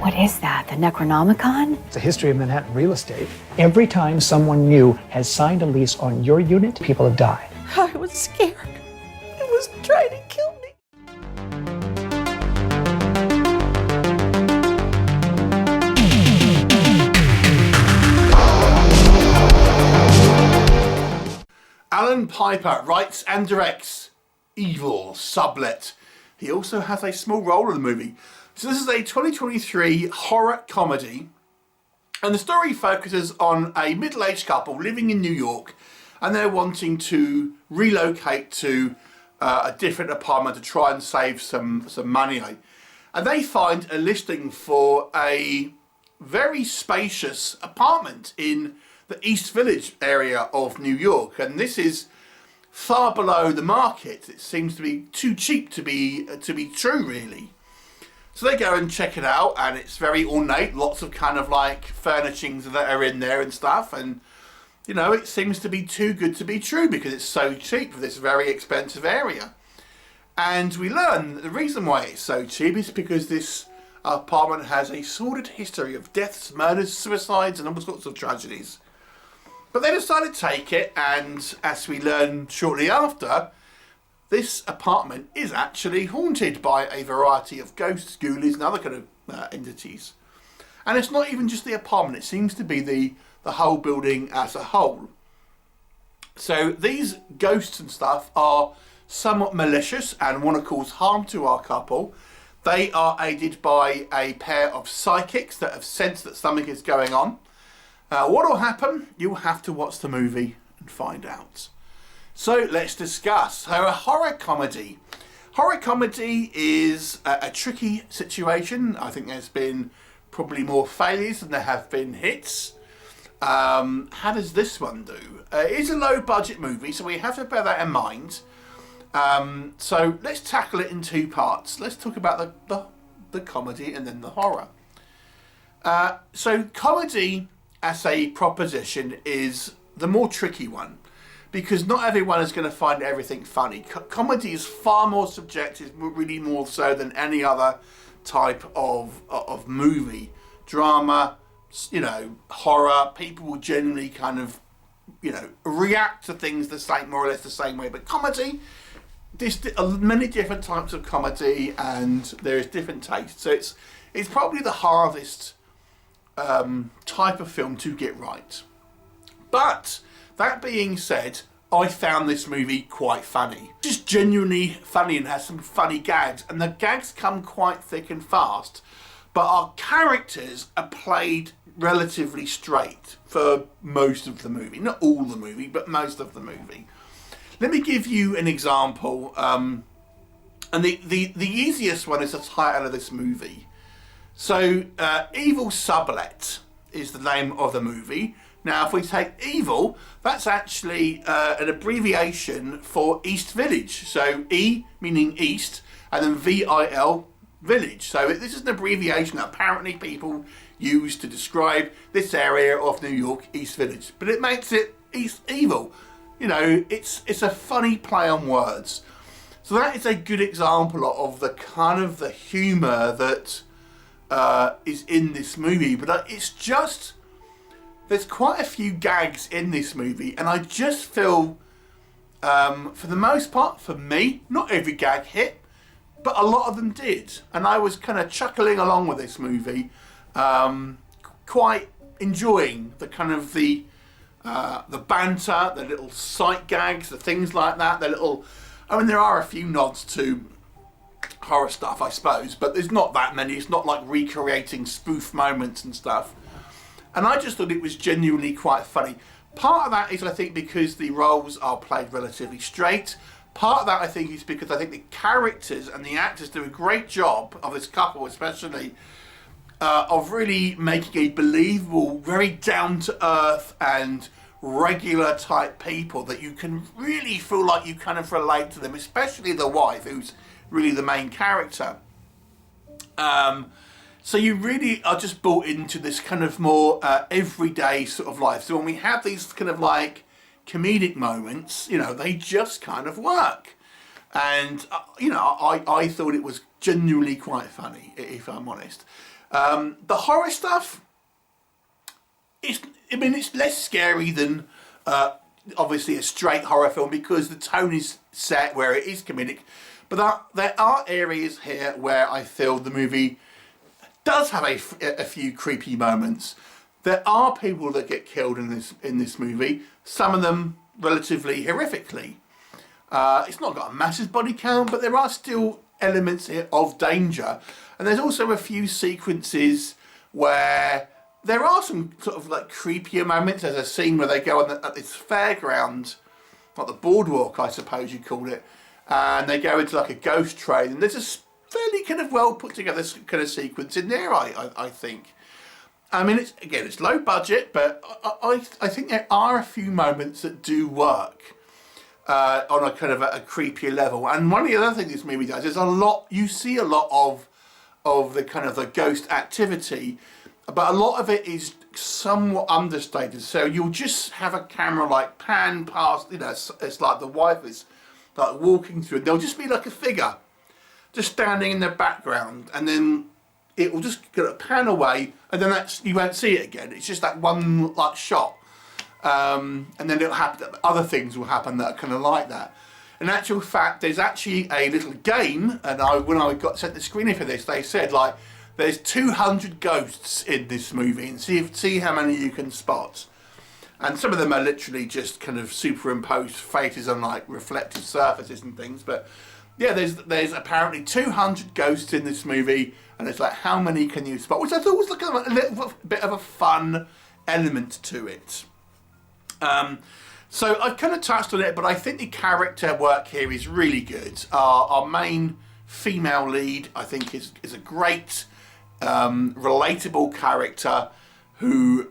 What is that, the Necronomicon? It's a history of Manhattan real estate. Every time someone new has signed a lease on your unit, people have died. I was scared. It was trying to kill me. Allan Piper writes and directs Evil, Sublet. He also has a small role in the movie. So this is a 2023 horror comedy, and the story focuses on a middle-aged couple living in New York, and they're wanting to relocate to a different apartment to try and save some money. And they find a listing for a very spacious apartment in the East Village area of New York, and this is far below the market. It seems to be too cheap to be true, really. So they go and check it out, and it's very ornate, lots of kind of like furnishings that are in there and stuff, and you know, it seems to be too good to be true because it's so cheap for this very expensive area. And we learn that the reason why it's so cheap is because this apartment has a sordid history of deaths, murders, suicides, and all sorts of tragedies. But they decide to take it, and as we learn shortly after, this apartment is actually haunted by a variety of ghosts, ghoulies, and other kind of entities. And it's not even just the apartment, it seems to be the whole building as a whole. So these ghosts and stuff are somewhat malicious and want to cause harm to our couple. They are aided by a pair of psychics that have sensed that something is going on. What will happen? You'll have to watch the movie and find out. So let's discuss. So a horror comedy. Horror comedy is a tricky situation. I think there's been probably more failures than there have been hits. How does this one do? It is a low budget movie, so we have to bear that in mind. So let's tackle it in two parts. Let's talk about the comedy and then the horror. So comedy as a proposition is the more tricky one, because not everyone is going to find everything funny. Comedy is far more subjective, really more so than any other type of movie. Drama, you know, horror, people will generally kind of, you know, react to things the same, more or less the same way. But comedy, there's many different types of comedy, and there is different tastes. So it's probably the hardest type of film to get right. But that being said, I found this movie quite funny. Just genuinely funny, and has some funny gags, and the gags come quite thick and fast, but our characters are played relatively straight for most of the movie. Not all the movie, but most of the movie. Let me give you an example, and the easiest one is the title of this movie. So, Evil, Sublet is the name of the movie. Now, if we take evil, that's actually an abbreviation for East Village. So, E meaning East, and then VIL, Village. So, this is an abbreviation that apparently people use to describe this area of New York, East Village. But it makes it East Evil. You know, it's a funny play on words. So that is a good example of the kind of the humour that is in this movie. But it's just, there's quite a few gags in this movie, and I just feel, for the most part, for me, not every gag hit, but a lot of them did. And I was kind of chuckling along with this movie, quite enjoying the kind of the banter, the little sight gags, the things like that, the little, I mean, there are a few nods to horror stuff, I suppose, but there's not that many. It's not like recreating spoof moments and stuff. And I just thought it was genuinely quite funny. Part of that is, I think, because the roles are played relatively straight. Part of that, I think, is because I think the characters and the actors do a great job, of this couple especially, of really making a believable, very down-to-earth and regular type people that you can really feel like you kind of relate to them, especially the wife, who's really the main character. So you really are just brought into this kind of more everyday sort of life. So when we have these kind of like comedic moments, you know, they just kind of work. And, you know, I thought it was genuinely quite funny, if I'm honest. The horror stuff, it's less scary than obviously a straight horror film because the tone is set where it is comedic. But there are areas here where I feel the movie does have a few creepy moments. There are people that get killed in this movie. Some of them relatively horrifically. It's not got a massive body count, but there are still elements here of danger. And there's also a few sequences where there are some sort of like creepier moments. There's a scene where they go on at this fairground, like the boardwalk, I suppose you call it, and they go into like a ghost train. And there's a fairly kind of well put together kind of sequence in there, I think. I mean, it's low budget, but I think there are a few moments that do work on a kind of a creepier level. And one of the other things this movie does is you see a lot of the kind of the ghost activity, but a lot of it is somewhat understated. So you'll just have a camera like pan past, it's like the wife is like walking through, and there'll just be like a figure just standing in the background, and then it will just kind of pan away, and then you won't see it again. It's just that one like shot, and then it'll happen. Other things will happen that are kind of like that. In actual fact, there's actually a little game, and when I got sent the screening for this, they said like there's 200 ghosts in this movie, and see how many you can spot. And some of them are literally just kind of superimposed faces on like reflective surfaces and things, but yeah, there's apparently 200 ghosts in this movie, and it's like, how many can you spot? Which I thought was like a little bit of a fun element to it. So I've kind of touched on it, but I think the character work here is really good. Our main female lead, I think, is a great, relatable character who,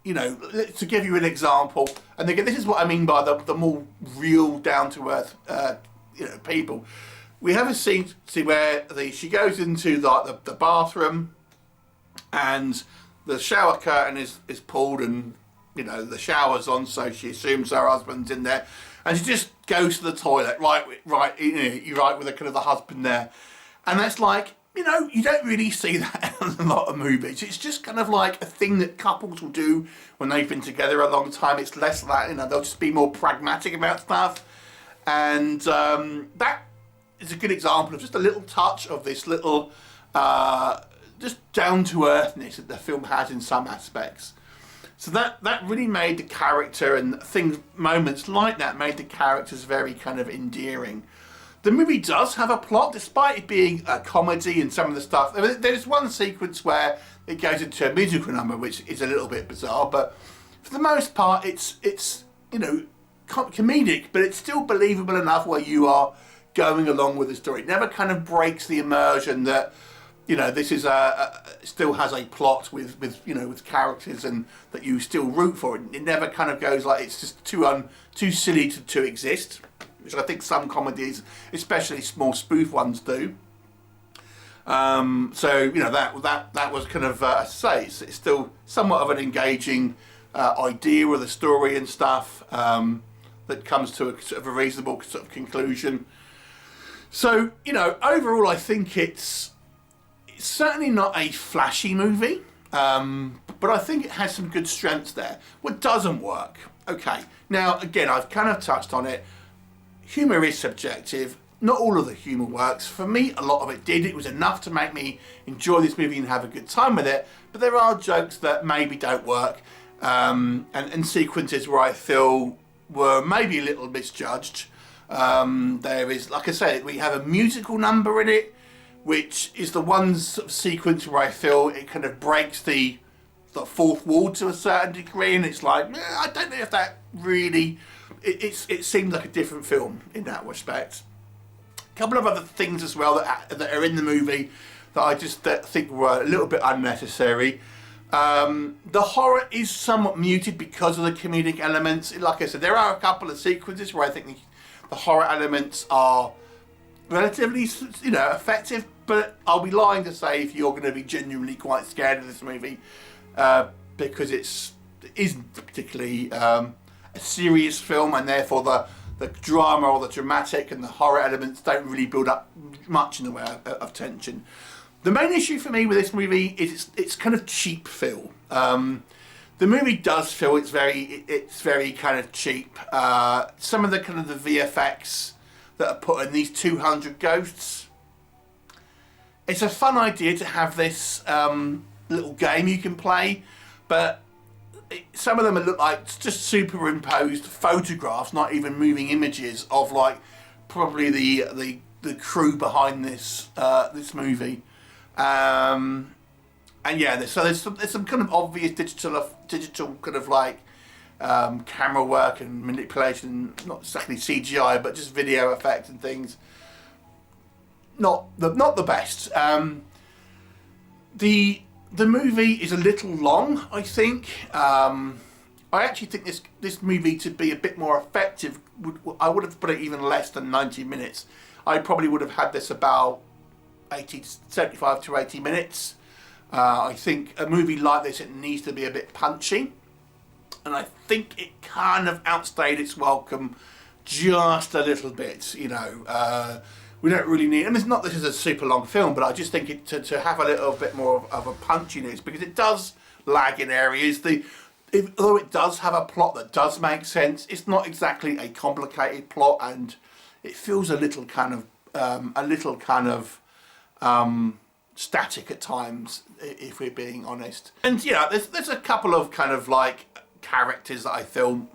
to give you an example, and again, this is what I mean by the more real, down-to-earth people. We have a scene where she goes into like the bathroom, and the shower curtain is pulled, and the shower's on, so she assumes her husband's in there, and she just goes to the toilet right with the kind of the husband there, and that's like, you don't really see that in a lot of movies. It's just kind of like a thing that couples will do when they've been together a long time. It's less that, they'll just be more pragmatic about stuff. And that is a good example of just a little touch of this little just down-to-earthness that the film has in some aspects. So that really made the character and moments like that made the characters very kind of endearing. The movie does have a plot, despite it being a comedy and some of the stuff. There's one sequence where it goes into a musical number, which is a little bit bizarre, but for the most part, it's comedic, but it's still believable enough where you are going along with the story. It never kind of breaks the immersion that this is still has a plot with characters and that you still root for. It never kind of goes like it's just too silly to exist, which I think some comedies, especially small spoof ones, do. So that was kind of it's still somewhat of an engaging idea with the story and stuff. That comes to a sort of a reasonable sort of conclusion. So, overall I think it's certainly not a flashy movie, but I think it has some good strengths there. What doesn't work? Okay, now again, I've kind of touched on it. Humour is subjective. Not all of the humour works. For me, a lot of it did. It was enough to make me enjoy this movie and have a good time with it, but there are jokes that maybe don't work, and sequences where I feel were maybe a little misjudged. There is, like I said, we have a musical number in it, which is the one sort of sequence where I feel it kind of breaks the fourth wall to a certain degree, and it's like, I don't know if that really, it seems like a different film in that respect. A couple of other things as well that are in the movie that I just think were a little bit unnecessary. The horror is somewhat muted because of the comedic elements. Like I said, there are a couple of sequences where I think the horror elements are relatively, effective, but I'll be lying to say if you're going to be genuinely quite scared of this movie, because it isn't particularly a serious film, and therefore the drama or the dramatic and the horror elements don't really build up much in the way of tension. The main issue for me with this movie is it's kind of cheap feel. The movie does feel it's very kind of cheap. Some of the kind of the VFX that are put in these 200 ghosts. It's a fun idea to have this little game you can play, but some of them look like just superimposed photographs, not even moving images of like probably the crew behind this this movie. And yeah, so there's some kind of obvious digital kind of like camera work and manipulation, not exactly CGI, but just video effects and things. Not the best. The movie is a little long, I think. I actually think this movie to be a bit more effective, I would have put it even less than 90 minutes. I probably would have had this about 75 to 80 minutes. I think a movie like this, it needs to be a bit punchy, and I think it kind of outstayed its welcome just a little bit. You know, we don't really need, and it's not this is a super long film, but I just think it to have a little bit more of a punchiness, because it does lag in areas. Although it does have a plot that does make sense, it's not exactly a complicated plot, and it feels a little kind of static at times, if we're being honest. And yeah, there's a couple of kind of like characters that I feel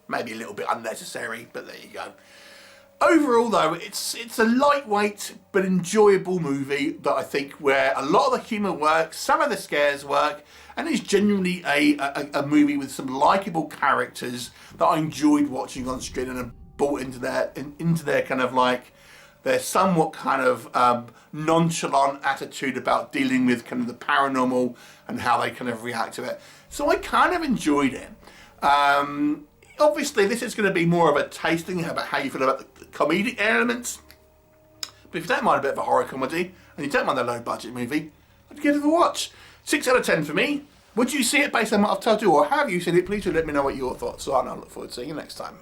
maybe a little bit unnecessary, but there you go. Overall though, it's a lightweight but enjoyable movie that I think where a lot of the humour works, some of the scares work, and it's genuinely a movie with some likeable characters that I enjoyed watching on screen and have bought into their kind of like their somewhat kind of nonchalant attitude about dealing with kind of the paranormal and how they kind of react to it. So I kind of enjoyed it. Obviously, this is going to be more of a tasting about how you feel about the comedic elements. But if you don't mind a bit of a horror comedy and you don't mind a low budget movie, I'd give it a watch. 6 out of 10 for me. Would you see it based on what I've told you, or have you seen it? Please do let me know what your thoughts are, and I look forward to seeing you next time.